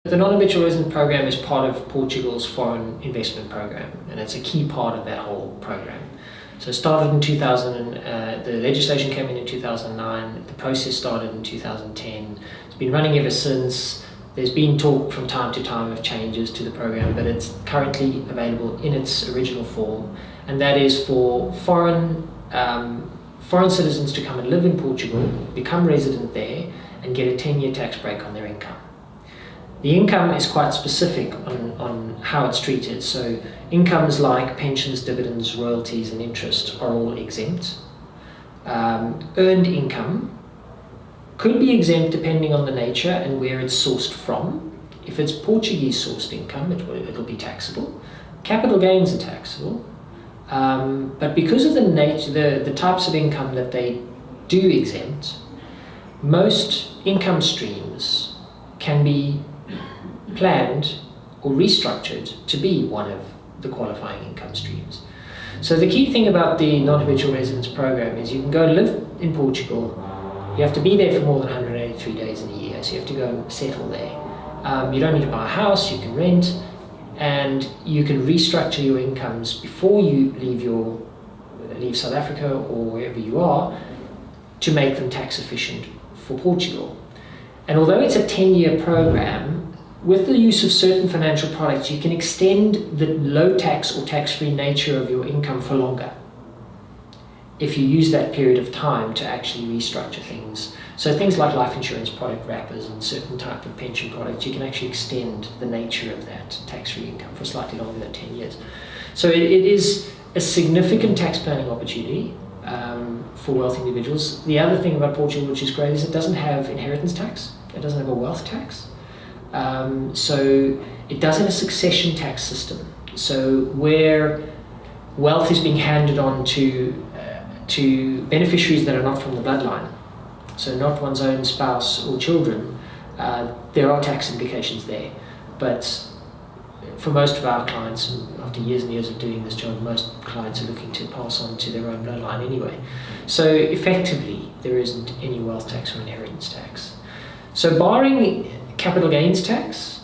The non-habitual resident program is part of Portugal's foreign investment program, and it's a key part of that whole program. So it started in 2000, the legislation came in 2009, the process started in 2010. It's been running ever since. There's been talk from time to time of changes to the program, but it's currently available in its original form, and that is for foreign citizens to come and live in Portugal, become resident there, and get a 10-year tax break on their income. The income is quite specific on how it's treated. So incomes like pensions, dividends, royalties and interest are all exempt. Earned income could be exempt depending on the nature and where it's sourced from. If it's Portuguese sourced income, it'll be taxable. Capital gains are taxable. But because of the nature, the types of income that they do exempt, most income streams can be planned or restructured to be one of the qualifying income streams. So the key thing about the non-habitual residence program is you can go and live in Portugal. You have to be there for more than 183 days in a year, so you have to go and settle there. You don't need to buy a house, you can rent, and you can restructure your incomes before you leave South Africa or wherever you are to make them tax efficient for Portugal. And although it's a 10-year program, with the use of certain financial products, you can extend the low tax or tax-free nature of your income for longer if you use that period of time to actually restructure things. So things like life insurance product wrappers and certain type of pension products, you can actually extend the nature of that tax-free income for slightly longer than 10 years. So it is a significant tax planning opportunity for wealthy individuals. The other thing about Portugal, which is great, is it doesn't have inheritance tax. It doesn't have a wealth tax. So it does have a succession tax system. So where wealth is being handed on to beneficiaries that are not from the bloodline, so not one's own spouse or children, there are tax implications there. But for most of our clients, after years and years of doing this job, most clients are looking to pass on to their own bloodline anyway. So effectively, there isn't any wealth tax or inheritance tax. So barring capital gains tax,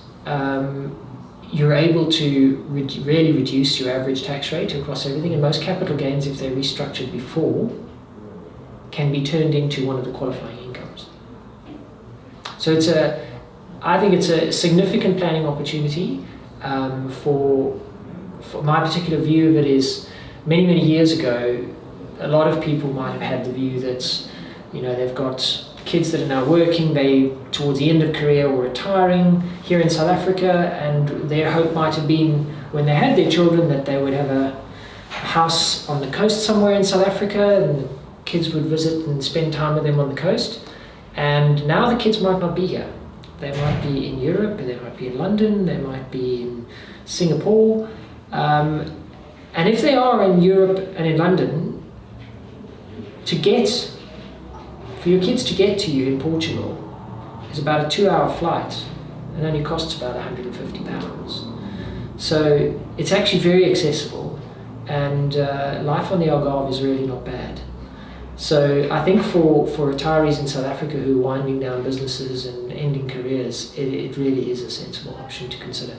you're able to really reduce your average tax rate across everything, and most capital gains, if they're restructured before, can be turned into one of the qualifying incomes. So I think it's a significant planning opportunity. For my particular view of it is, many years ago, a lot of people might have had the view that, they've got kids that are now working, they towards the end of career or retiring here in South Africa, and their hope might have been when they had their children that they would have a house on the coast somewhere in South Africa, and the kids would visit and spend time with them on the coast. And now the kids might not be here. They might be in Europe, they might be in London, they might be in Singapore. And if they are in Europe and in London, for your kids to get to you in Portugal is about a 2-hour flight and only costs about £150. So it's actually very accessible, and life on the Algarve is really not bad. So I think for retirees in South Africa who are winding down businesses and ending careers, it really is a sensible option to consider.